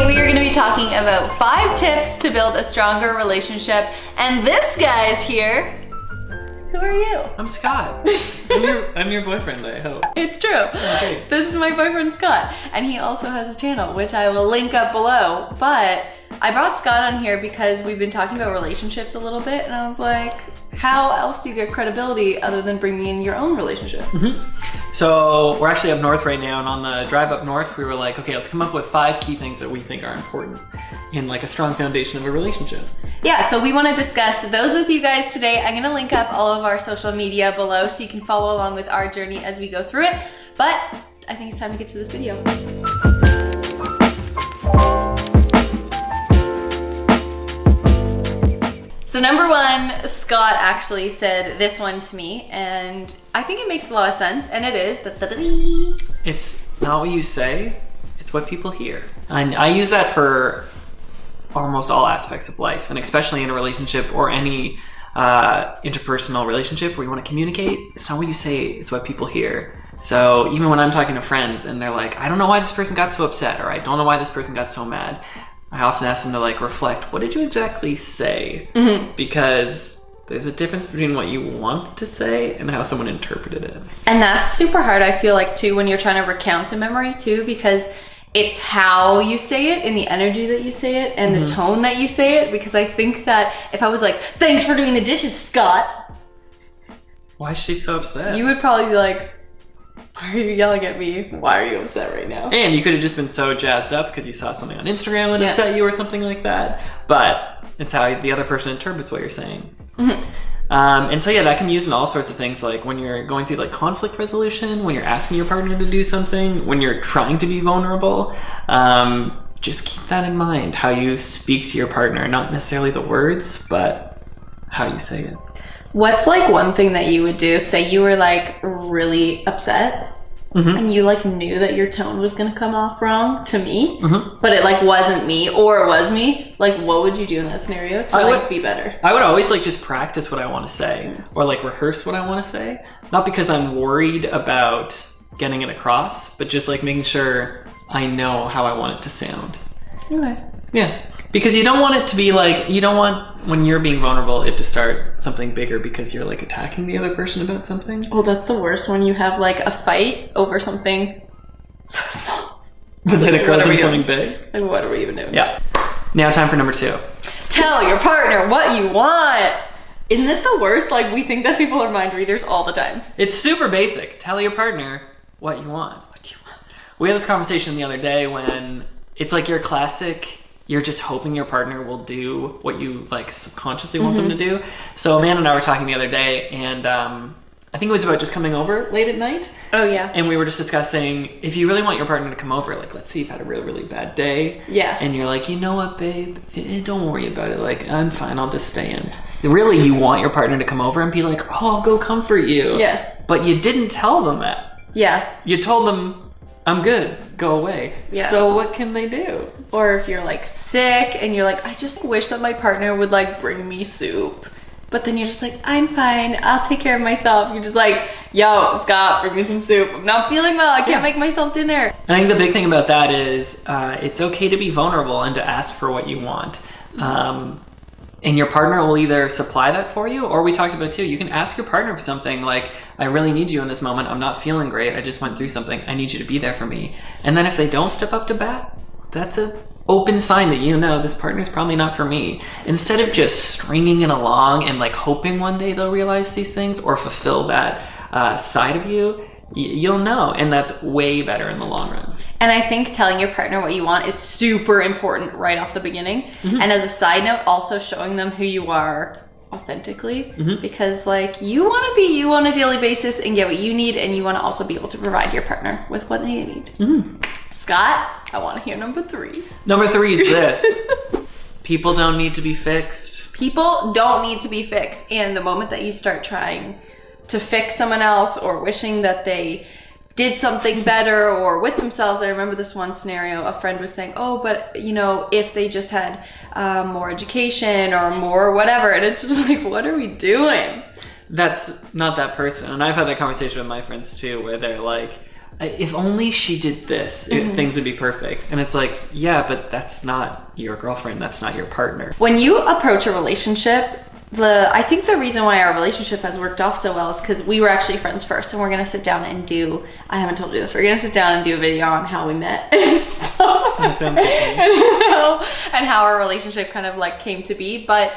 we are going to be talking about 5 tips to build a stronger relationship. And this guy's here. Who are you? I'm Scott. I'm your boyfriend, I hope. It's true. Okay. This is my boyfriend, Scott. And he also has a channel, which I will link up below. But I brought Scott on here because we've been talking about relationships a little bit. And I was like, how else do you get credibility other than bringing in your own relationship? So we're actually up north right now, and on the drive up north, we were like, okay, let's come up with 5 key things that we think are important in like a strong foundation of a relationship. Yeah, so we want to discuss those with you guys today. I'm going to link up all of our social media below so you can follow along with our journey as we go through it. But I think it's time to get to this video. So number 1, Scott actually said this one to me, and I think it makes a lot of sense, and it is It's not what you say, it's what people hear. And I use that for almost all aspects of life, and especially in a relationship or any interpersonal relationship where you want to communicate. It's not what you say, it's what people hear. So even when I'm talking to friends and they're like, I don't know why this person got so upset, or I don't know why this person got so mad, I often ask them to like reflect, what did you exactly say? Because there's a difference between what you want to say and how someone interpreted it. And that's super hard, I feel like, too, when you're trying to recount a memory too, because it's how you say it and the energy that you say it and the tone that you say it. Because I think that if I was like, thanks for doing the dishes, Scott. Why is she so upset? You would probably be like, why are you yelling at me? Why are you upset right now? And you could have just been so jazzed up because you saw something on Instagram that upset you or something like that. But it's how the other person interprets what you're saying. And so yeah, that can be used in all sorts of things, like when you're going through like conflict resolution, when you're asking your partner to do something, when you're trying to be vulnerable. Just keep that in mind, how you speak to your partner, not necessarily the words, but how you say it. What's like one thing that you would do? Say you were like really upset and you like knew that your tone was gonna come off wrong to me, but it like wasn't me or it was me. Like what would you do in that scenario to be better? I would always like just practice what I want to say or like rehearse what I want to say. Not because I'm worried about getting it across, but just like making sure I know how I want it to sound. Okay. Yeah. Because you don't want it to be like, you don't want, when you're being vulnerable, it to start something bigger because you're like attacking the other person about something. Oh, that's the worst, when you have like a fight over something so small. Was it like something big? Like what are we even doing? Yeah. Now time for number 2. Tell your partner what you want. Isn't this the worst? Like we think that people are mind readers all the time. It's super basic. Tell your partner what you want. What do you want? We had this conversation the other day when it's like your classic, you're just hoping your partner will do what you like subconsciously want them to do. So Amanda and I were talking the other day, and I think it was about just coming over late at night. Oh yeah. And we were just discussing, if you really want your partner to come over, like let's say you've had a really, really bad day. Yeah. And you're like, you know what, babe? Don't worry about it. Like, I'm fine, I'll just stay in. Really, you want your partner to come over and be like, oh, I'll go comfort you. Yeah. But you didn't tell them that. Yeah. You told them, I'm good, go away. Yeah. So what can they do? Or if you're like sick and you're like, I just wish that my partner would like bring me soup. But then you're just like, I'm fine, I'll take care of myself. You're just like, yo, Scott, bring me some soup. I'm not feeling well, I can't make myself dinner. I think the big thing about that is it's okay to be vulnerable and to ask for what you want. And your partner will either supply that for you, or we talked about too, you can ask your partner for something like, I really need you in this moment, I'm not feeling great, I just went through something, I need you to be there for me. And then if they don't step up to bat, that's an open sign that you know this partner's probably not for me. Instead of just stringing it along and like hoping one day they'll realize these things or fulfill that side of you, you'll know, and that's way better in the long run. And I think telling your partner what you want is super important right off the beginning. And as a side note, also showing them who you are authentically, because like you want to be you on a daily basis and get what you need, and you want to also be able to provide your partner with what they need. Scott, I want to hear number 3. Number 3 is this. People don't need to be fixed. People don't need to be fixed. And the moment that you start trying to fix someone else or wishing that they did something better or with themselves. I remember this one scenario, a friend was saying, oh, but you know, if they just had more education or more whatever. And it's just like, what are we doing? That's not that person. And I've had that conversation with my friends too, where they're like, if only she did this, things would be perfect. And it's like, yeah, but that's not your girlfriend. That's not your partner. When you approach a relationship, I think the reason why our relationship has worked off so well is because we were actually friends first, and we're gonna sit down and do, I haven't told you this, we're gonna sit down and do a video on how we met. That sounds good to me. And how our relationship kind of like came to be. But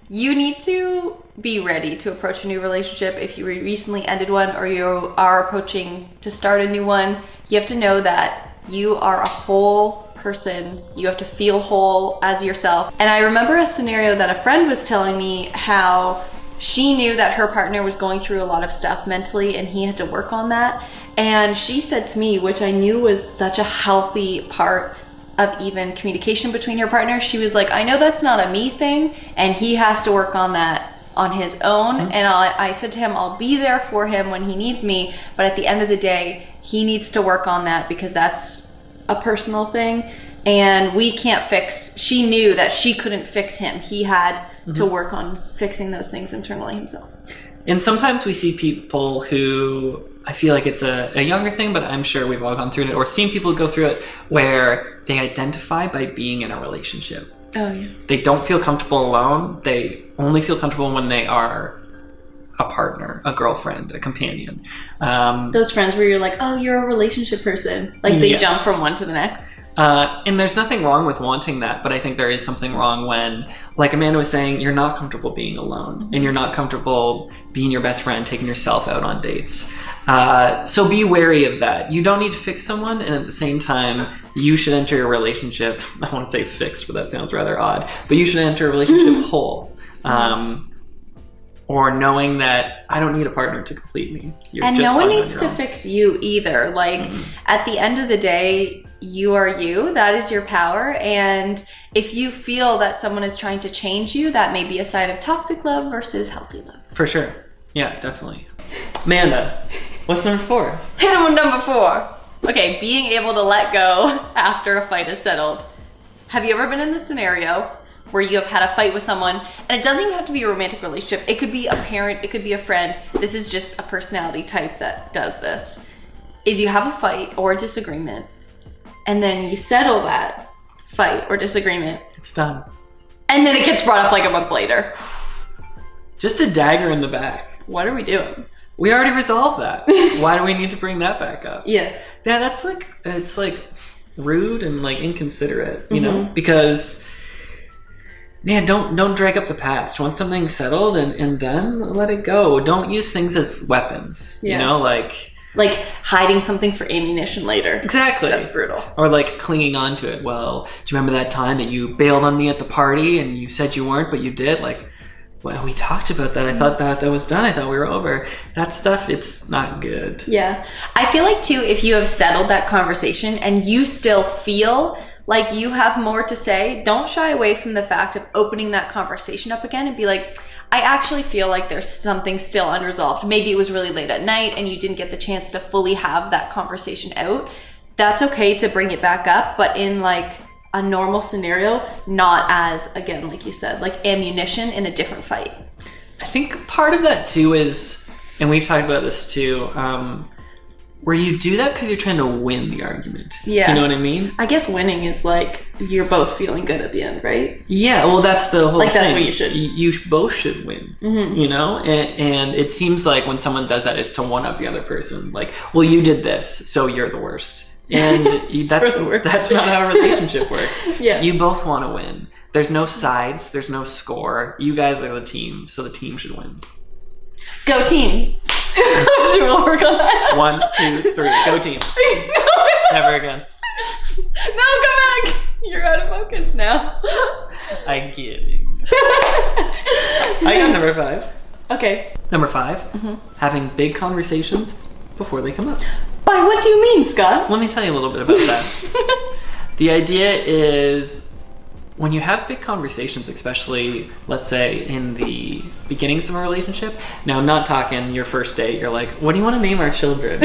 you need to be ready to approach a new relationship. If you recently ended one, or you are approaching to start a new one, you have to know that you are a whole person. You have to feel whole as yourself. And I remember a scenario that a friend was telling me how she knew that her partner was going through a lot of stuff mentally, and he had to work on that. And she said to me, which I knew was such a healthy part of even communication between her partners, she was like, I know that's not a me thing, and he has to work on that on his own. And I said to him, I'll be there for him when he needs me, but at the end of the day, he needs to work on that, because that's a personal thing, and we can't fix, she knew that she couldn't fix him. He had to work on fixing those things internally himself. And sometimes we see people who, I feel like it's a younger thing, but I'm sure we've all gone through it, or seen people go through it, where they identify by being in a relationship. Oh yeah. They don't feel comfortable alone. They only feel comfortable when they are a partner, a girlfriend, a companion. Those friends where you're like, oh, you're a relationship person. Like they jump from one to the next. And there's nothing wrong with wanting that, but I think there is something wrong when, like Amanda was saying, you're not comfortable being alone, and you're not comfortable being your best friend, taking yourself out on dates. So be wary of that. You don't need to fix someone, and at the same time, you should enter a relationship, I want to say fixed, but that sounds rather odd, but you should enter a relationship whole. Or knowing that I don't need a partner to complete me. And no one needs to fix you either. Like at the end of the day, you are you. That is your power. And if you feel that someone is trying to change you, that may be a sign of toxic love versus healthy love. For sure. Yeah, definitely. Amanda, what's number 4? Hit him with number 4. Okay, being able to let go after a fight is settled. Have you ever been in this scenario where you have had a fight with someone, and it doesn't even have to be a romantic relationship. It could be a parent, it could be a friend. This is just a personality type that does this. Is you have a fight or a disagreement, and then you settle that fight or disagreement. It's done. And then it gets brought up like a month later. Just a dagger in the back. What are we doing? We already resolved that. Why do we need to bring that back up? Yeah. Yeah, that's like, it's like rude and like inconsiderate, you know? Because yeah, don't drag up the past. Once something's settled and done, let it go. Don't use things as weapons. You know, like hiding something for ammunition later. Exactly. That's brutal. Or like clinging on to it. Well, do you remember that time that you bailed on me at the party and you said you weren't, but you did? Like, well, we talked about that. I thought that was done. I thought we were over. That stuff, it's not good. Yeah. I feel like too, if you have settled that conversation and you still feel like you have more to say, don't shy away from the fact of opening that conversation up again and be like, I actually feel like there's something still unresolved. Maybe it was really late at night and you didn't get the chance to fully have that conversation out. That's okay to bring it back up, but in like a normal scenario, not as, again, like you said, like ammunition in a different fight. I think part of that too is, and we've talked about this too, where you do that because you're trying to win the argument. Yeah. Do you know what I mean? I guess winning is like, you're both feeling good at the end, right? Yeah, well that's the whole like thing. That's what you should. You both should win, you know? And it seems like when someone does that, it's to one up the other person. Like, well, you did this, so you're the worst. And that's not how a relationship works. Yeah. You both want to win. There's no sides, there's no score. You guys are the team, so the team should win. Go team. We'll work on that. 1, 2, 3. Go team. Never again. No, come back. You're out of focus now. I get it. I got number 5. Okay. Number 5. Having big conversations before they come up. By what do you mean, Scott? Let me tell you a little bit about that. The idea is when you have big conversations, especially, let's say, in the beginnings of a relationship. Now, I'm not talking your first date. You're like, what do you want to name our children?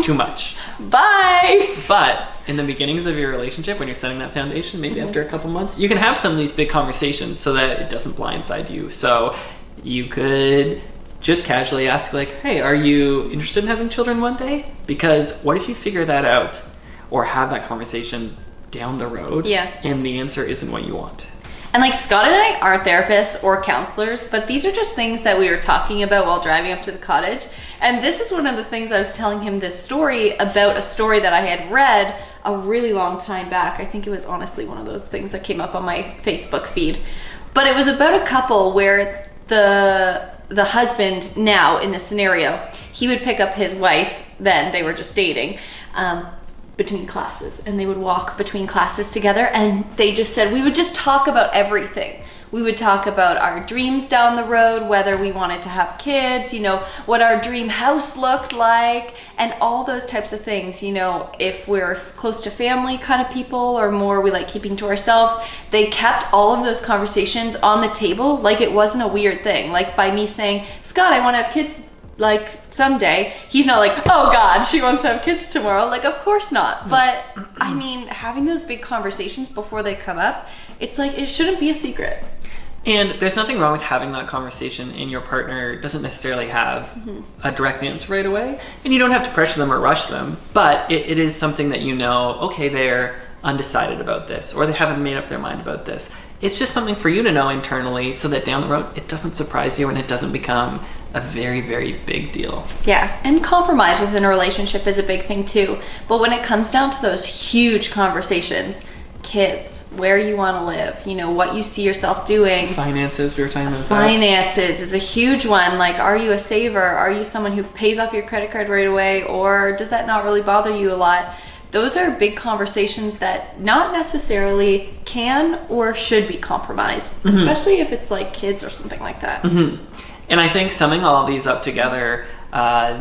Too much. Bye. But in the beginnings of your relationship, when you're setting that foundation, maybe after a couple months, you can have some of these big conversations so that it doesn't blindside you. So you could just casually ask like, hey, are you interested in having children one day? Because what if you figure that out or have that conversation down the road and the answer isn't what you want? And like Scott and I aren't therapists or counselors, but these are just things that we were talking about while driving up to the cottage. And this is one of the things I was telling him this story about, a story that I had read a really long time back. I think it was honestly one of those things that came up on my Facebook feed. But it was about a couple where the husband, now in this scenario, he would pick up his wife, then they were just dating, between classes, and they would walk between classes together, and they just said we would just talk about everything. We would talk about our dreams down the road, whether we wanted to have kids, you know, what our dream house looked like, and all those types of things. You know, if we're close to family kind of people or more we like keeping to ourselves. They kept all of those conversations on the table like it wasn't a weird thing. Like by me saying, Scott, I want to have kids like someday, he's not like, oh God, she wants to have kids tomorrow. Like, of course not. But I mean, having those big conversations before they come up, it's like, it shouldn't be a secret. And there's nothing wrong with having that conversation, and your partner doesn't necessarily have a direct answer right away. And you don't have to pressure them or rush them, but it is something that you know, okay, they're undecided about this, or they haven't made up their mind about this. It's just something for you to know internally so that down the road, it doesn't surprise you and it doesn't become a very, very big deal. Yeah, and compromise within a relationship is a big thing too. But when it comes down to those huge conversations, kids, where you want to live, you know, what you see yourself doing. Finances, we were talking about Finances is a huge one. Like, are you a saver? Are you someone who pays off your credit card right away? Or does that not really bother you a lot? Those are big conversations that not necessarily can or should be compromised, especially if it's like kids or something like that. And I think summing all of these up together,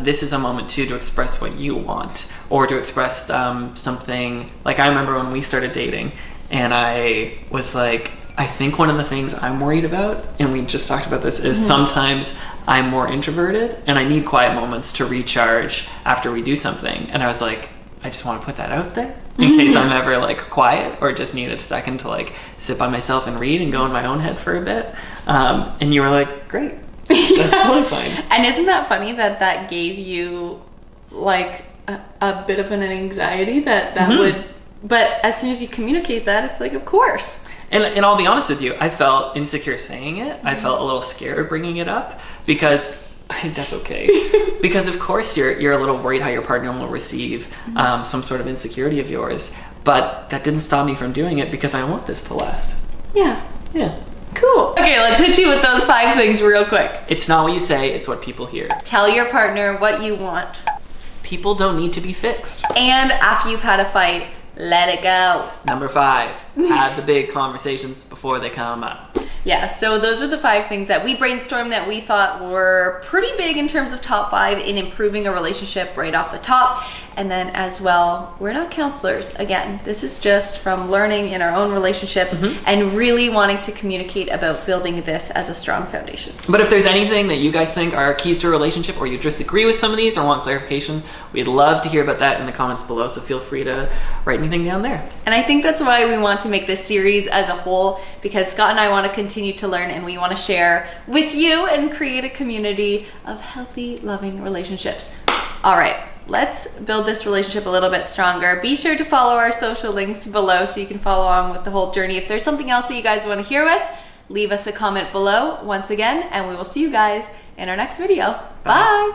this is a moment too to express what you want, or to express something. Like I remember when we started dating, and I was like, I think one of the things I'm worried about, and we just talked about this, is sometimes I'm more introverted and I need quiet moments to recharge after we do something. And I was like, I just want to put that out there in case I'm ever like quiet or just need a second to like sit by myself and read and go in my own head for a bit. And you were like, great, that's totally fine. And isn't that funny that that gave you like a bit of an anxiety that would, but as soon as you communicate that, it's like, of course. And I'll be honest with you, I felt insecure saying it. I felt a little scared bringing it up because that's okay. Because of course you're a little worried how your partner will receive some sort of insecurity of yours. But that didn't stop me from doing it because I want this to last. Yeah. Yeah. Cool. Okay, let's hit you with those 5 things real quick. It's not what you say, it's what people hear. Tell your partner what you want. People don't need to be fixed. And after you've had a fight, let it go. Number 5, have the big conversations before they come up. Yeah, so those are the 5 things that we brainstormed that we thought were pretty big in terms of top 5 in improving a relationship right off the top. And then as well, we're not counselors. Again, this is just from learning in our own relationships and really wanting to communicate about building this as a strong foundation. But if there's anything that you guys think are keys to a relationship, or you disagree with some of these or want clarification, we'd love to hear about that in the comments below. So feel free to write anything down there. And I think that's why we want to make this series as a whole, because Scott and I want to continue to learn, and we want to share with you and create a community of healthy, loving relationships. All right, let's build this relationship a little bit stronger. Be sure to follow our social links below so you can follow along with the whole journey. If there's something else that you guys want to hear with, leave us a comment below once again, and we will see you guys in our next video. Bye.